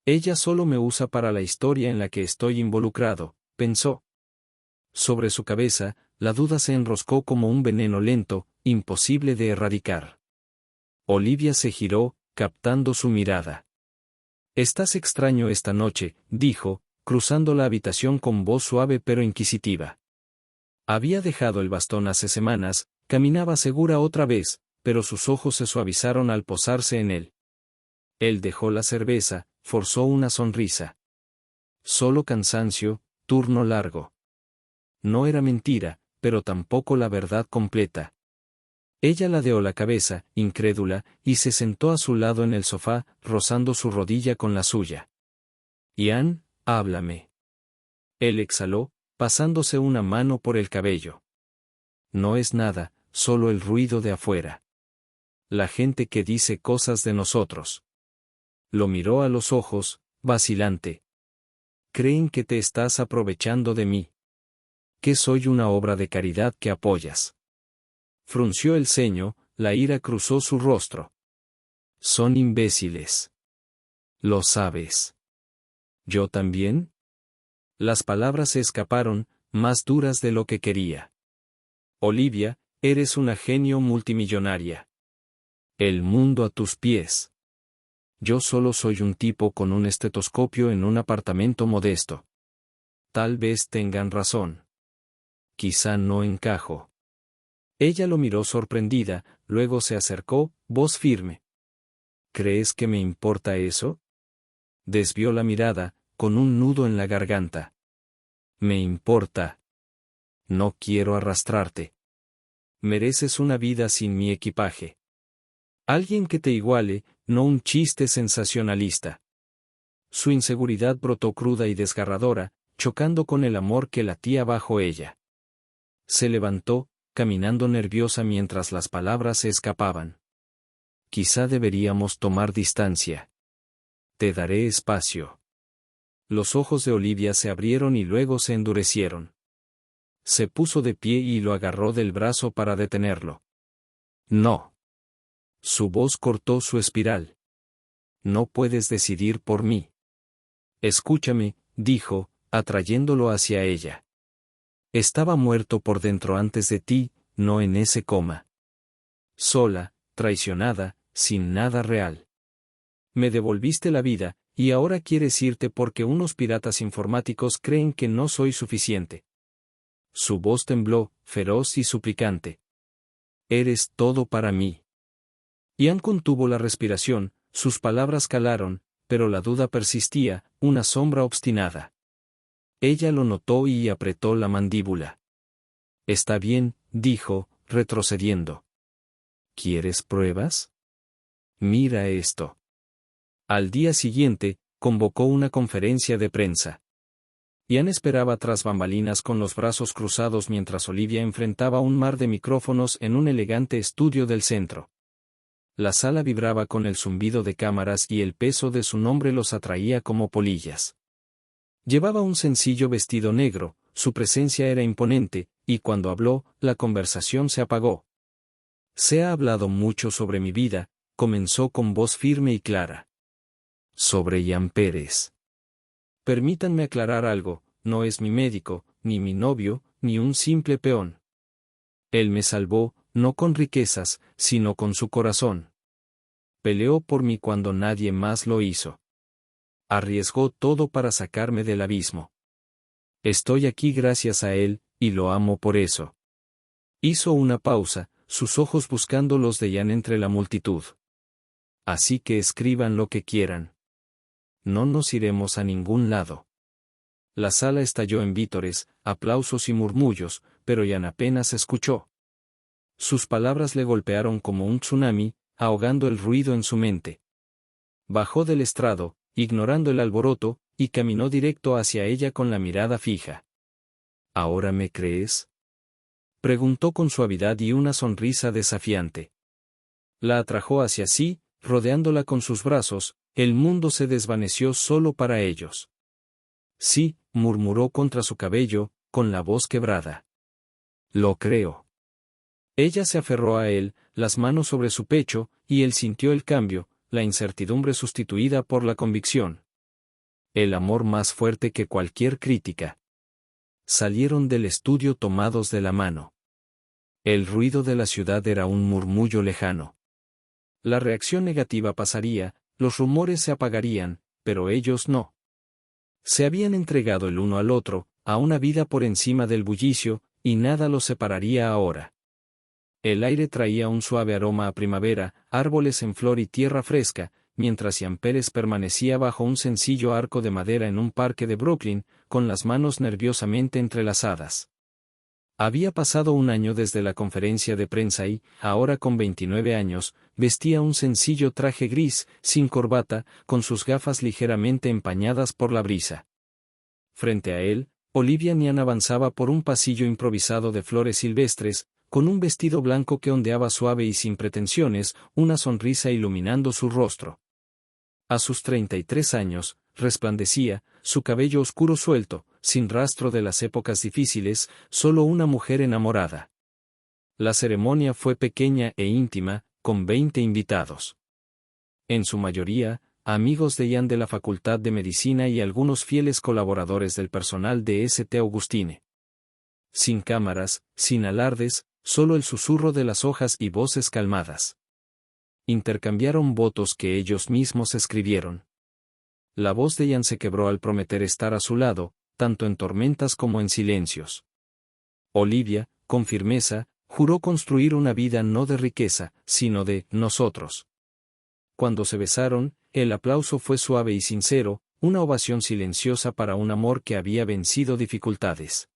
Ella solo me usa para la historia en la que estoy involucrado, pensó. Sobre su cabeza, la duda se enroscó como un veneno lento, imposible de erradicar. Olivia se giró, captando su mirada. «Estás extraño esta noche», dijo, cruzando la habitación con voz suave pero inquisitiva. Había dejado el bastón hace semanas, caminaba segura otra vez, pero sus ojos se suavizaron al posarse en él. Él dejó la cerveza, forzó una sonrisa. «Solo cansancio, turno largo». No era mentira, pero tampoco la verdad completa. Ella ladeó la cabeza, incrédula, y se sentó a su lado en el sofá, rozando su rodilla con la suya. Ian, háblame. Él exhaló, pasándose una mano por el cabello. No es nada, solo el ruido de afuera. La gente que dice cosas de nosotros. Lo miró a los ojos, vacilante. Creen que te estás aprovechando de mí. Que soy una obra de caridad que apoyas. Frunció el ceño, la ira cruzó su rostro. Son imbéciles. Lo sabes. ¿Yo también? Las palabras se escaparon, más duras de lo que quería. Olivia, eres una genio multimillonaria. El mundo a tus pies. Yo solo soy un tipo con un estetoscopio en un apartamento modesto. Tal vez tengan razón. Quizá no encajo. Ella lo miró sorprendida, luego se acercó, voz firme. ¿Crees que me importa eso? Desvió la mirada, con un nudo en la garganta. Me importa. No quiero arrastrarte. Mereces una vida sin mi equipaje. Alguien que te iguale, no un chiste sensacionalista. Su inseguridad brotó cruda y desgarradora, chocando con el amor que latía bajo ella. Se levantó, caminando nerviosa mientras las palabras se escapaban. Quizá deberíamos tomar distancia. Te daré espacio. Los ojos de Olivia se abrieron y luego se endurecieron. Se puso de pie y lo agarró del brazo para detenerlo. No. Su voz cortó su espiral. No puedes decidir por mí. Escúchame, dijo, atrayéndolo hacia ella. Estaba muerto por dentro antes de ti, no en ese coma. Sola, traicionada, sin nada real. Me devolviste la vida, y ahora quieres irte porque unos piratas informáticos creen que no soy suficiente. Su voz tembló, feroz y suplicante. Eres todo para mí. Ian contuvo la respiración, sus palabras calaron, pero la duda persistía, una sombra obstinada. Ella lo notó y apretó la mandíbula. Está bien, dijo, retrocediendo. ¿Quieres pruebas? Mira esto. Al día siguiente, convocó una conferencia de prensa. Ian esperaba tras bambalinas con los brazos cruzados mientras Olivia enfrentaba un mar de micrófonos en un elegante estudio del centro. La sala vibraba con el zumbido de cámaras y el peso de su nombre los atraía como polillas. Llevaba un sencillo vestido negro, su presencia era imponente, y cuando habló, la conversación se apagó. Se ha hablado mucho sobre mi vida, comenzó con voz firme y clara. Sobre Ian Pérez. Permítanme aclarar algo, no es mi médico, ni mi novio, ni un simple peón. Él me salvó, no con riquezas, sino con su corazón. Peleó por mí cuando nadie más lo hizo. Arriesgó todo para sacarme del abismo. Estoy aquí gracias a él, y lo amo por eso. Hizo una pausa, sus ojos buscando los de Ian entre la multitud. Así que escriban lo que quieran. No nos iremos a ningún lado. La sala estalló en vítores, aplausos y murmullos, pero Ian apenas escuchó. Sus palabras le golpearon como un tsunami, ahogando el ruido en su mente. Bajó del estrado, ignorando el alboroto, y caminó directo hacia ella con la mirada fija. ¿Ahora me crees? Preguntó con suavidad y una sonrisa desafiante. La atrajo hacia sí, rodeándola con sus brazos, el mundo se desvaneció solo para ellos. Sí, murmuró contra su cabello, con la voz quebrada. Lo creo. Ella se aferró a él, las manos sobre su pecho, y él sintió el cambio, la incertidumbre sustituida por la convicción. El amor más fuerte que cualquier crítica. Salieron del estudio tomados de la mano. El ruido de la ciudad era un murmullo lejano. La reacción negativa pasaría, los rumores se apagarían, pero ellos no. Se habían entregado el uno al otro, a una vida por encima del bullicio, y nada los separaría ahora. El aire traía un suave aroma a primavera, árboles en flor y tierra fresca, mientras Ian Pérez permanecía bajo un sencillo arco de madera en un parque de Brooklyn, con las manos nerviosamente entrelazadas. Había pasado un año desde la conferencia de prensa y, ahora con 29 años, vestía un sencillo traje gris, sin corbata, con sus gafas ligeramente empañadas por la brisa. Frente a él, Olivia Nyan avanzaba por un pasillo improvisado de flores silvestres, con un vestido blanco que ondeaba suave y sin pretensiones, una sonrisa iluminando su rostro. A sus 33 años, resplandecía, su cabello oscuro suelto, sin rastro de las épocas difíciles, solo una mujer enamorada. La ceremonia fue pequeña e íntima, con 20 invitados. En su mayoría, amigos de Ian de la Facultad de Medicina y algunos fieles colaboradores del personal de St. Augustine. Sin cámaras, sin alardes, solo el susurro de las hojas y voces calmadas. Intercambiaron votos que ellos mismos escribieron. La voz de Ian se quebró al prometer estar a su lado, tanto en tormentas como en silencios. Olivia, con firmeza, juró construir una vida no de riqueza, sino de nosotros. Cuando se besaron, el aplauso fue suave y sincero, una ovación silenciosa para un amor que había vencido dificultades.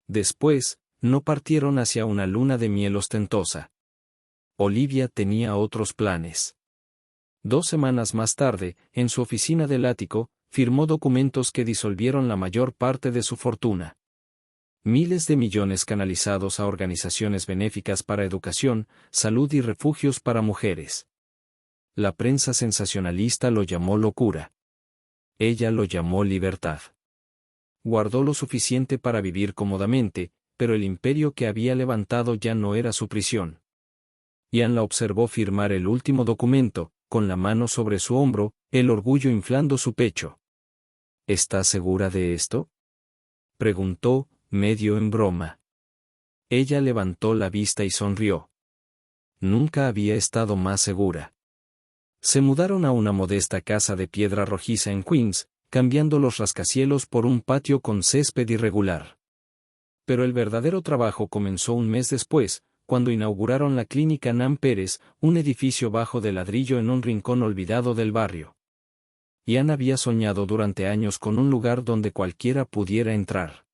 Después, no partieron hacia una luna de miel ostentosa. Olivia tenía otros planes. 2 semanas más tarde, en su oficina del ático, firmó documentos que disolvieron la mayor parte de su fortuna. Miles de millones canalizados a organizaciones benéficas para educación, salud y refugios para mujeres. La prensa sensacionalista lo llamó locura. Ella lo llamó libertad. Guardó lo suficiente para vivir cómodamente, pero el imperio que había levantado ya no era su prisión. Ian la observó firmar el último documento, con la mano sobre su hombro, el orgullo inflando su pecho. ¿Estás segura de esto?, preguntó, medio en broma. Ella levantó la vista y sonrió. Nunca había estado más segura. Se mudaron a una modesta casa de piedra rojiza en Queens, cambiando los rascacielos por un patio con césped irregular. Pero el verdadero trabajo comenzó un mes después, cuando inauguraron la clínica Nam Pérez, un edificio bajo de ladrillo en un rincón olvidado del barrio. Ian había soñado durante años con un lugar donde cualquiera pudiera entrar.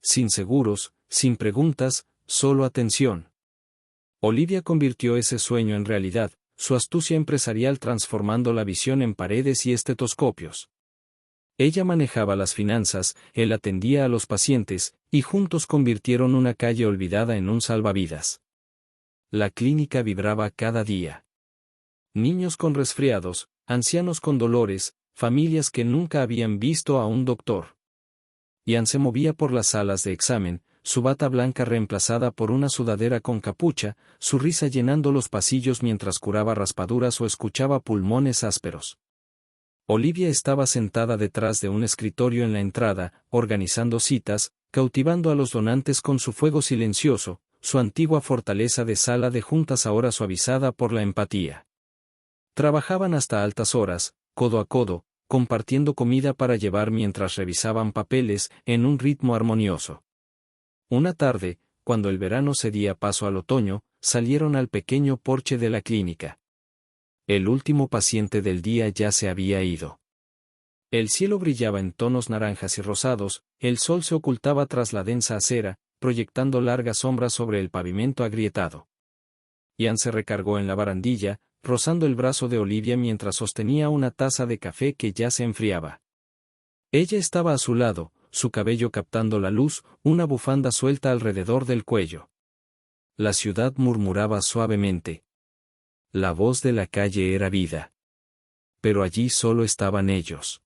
Sin seguros, sin preguntas, solo atención. Olivia convirtió ese sueño en realidad, su astucia empresarial transformando la visión en paredes y estetoscopios. Ella manejaba las finanzas, él atendía a los pacientes, y juntos convirtieron una calle olvidada en un salvavidas. La clínica vibraba cada día. Niños con resfriados, ancianos con dolores, familias que nunca habían visto a un doctor. Ian se movía por las salas de examen, su bata blanca reemplazada por una sudadera con capucha, su risa llenando los pasillos mientras curaba raspaduras o escuchaba pulmones ásperos. Olivia estaba sentada detrás de un escritorio en la entrada, organizando citas, cautivando a los donantes con su fuego silencioso, su antigua fortaleza de sala de juntas ahora suavizada por la empatía. Trabajaban hasta altas horas, codo a codo, compartiendo comida para llevar mientras revisaban papeles, en un ritmo armonioso. Una tarde, cuando el verano cedía paso al otoño, salieron al pequeño porche de la clínica. El último paciente del día ya se había ido. El cielo brillaba en tonos naranjas y rosados, el sol se ocultaba tras la densa acera, proyectando largas sombras sobre el pavimento agrietado. Ian se recargó en la barandilla, rozando el brazo de Olivia mientras sostenía una taza de café que ya se enfriaba. Ella estaba a su lado, su cabello captando la luz, una bufanda suelta alrededor del cuello. La ciudad murmuraba suavemente. La voz de la calle era vida. Pero allí solo estaban ellos.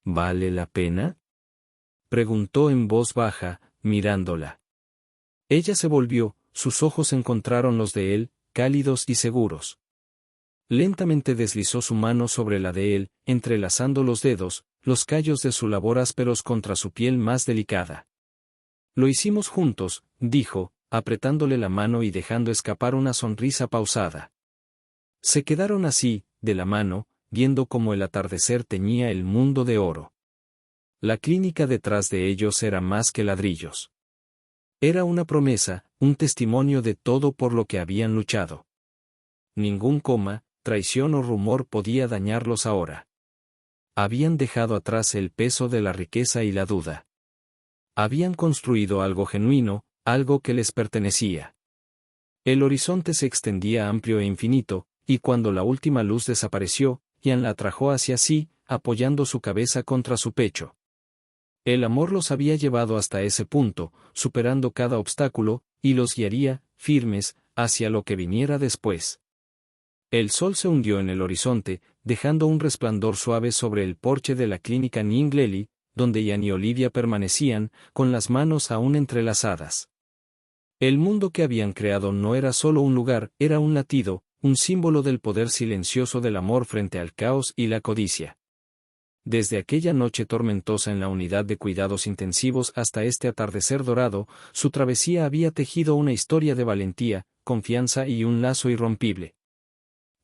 ¿Vale la pena?, preguntó en voz baja, mirándola. Ella se volvió, sus ojos encontraron los de él, cálidos y seguros. Lentamente deslizó su mano sobre la de él, entrelazando los dedos, los callos de su labor ásperos contra su piel más delicada. Lo hicimos juntos, dijo, apretándole la mano y dejando escapar una sonrisa pausada. Se quedaron así, de la mano, viendo cómo el atardecer teñía el mundo de oro. La clínica detrás de ellos era más que ladrillos. Era una promesa, un testimonio de todo por lo que habían luchado. Ningún coma, traición o rumor podía dañarlos ahora. Habían dejado atrás el peso de la riqueza y la duda. Habían construido algo genuino, algo que les pertenecía. El horizonte se extendía amplio e infinito, y cuando la última luz desapareció, Ian la atrajo hacia sí, apoyando su cabeza contra su pecho. El amor los había llevado hasta ese punto, superando cada obstáculo, y los guiaría, firmes, hacia lo que viniera después. El sol se hundió en el horizonte, dejando un resplandor suave sobre el porche de la clínica Ningleli, donde Ian y Olivia permanecían, con las manos aún entrelazadas. El mundo que habían creado no era solo un lugar, era un latido, un símbolo del poder silencioso del amor frente al caos y la codicia. Desde aquella noche tormentosa en la unidad de cuidados intensivos hasta este atardecer dorado, su travesía había tejido una historia de valentía, confianza y un lazo irrompible.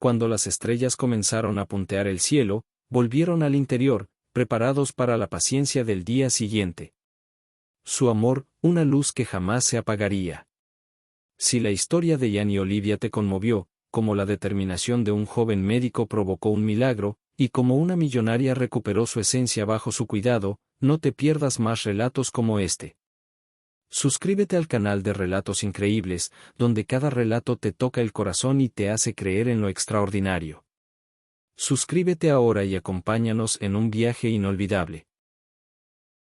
Cuando las estrellas comenzaron a puntear el cielo, volvieron al interior, preparados para la paciencia del día siguiente. Su amor, una luz que jamás se apagaría. Si la historia de Ian y Olivia te conmovió, como la determinación de un joven médico provocó un milagro, y como una millonaria recuperó su esencia bajo su cuidado, no te pierdas más relatos como este. Suscríbete al canal de Relatos Increíbles, donde cada relato te toca el corazón y te hace creer en lo extraordinario. Suscríbete ahora y acompáñanos en un viaje inolvidable.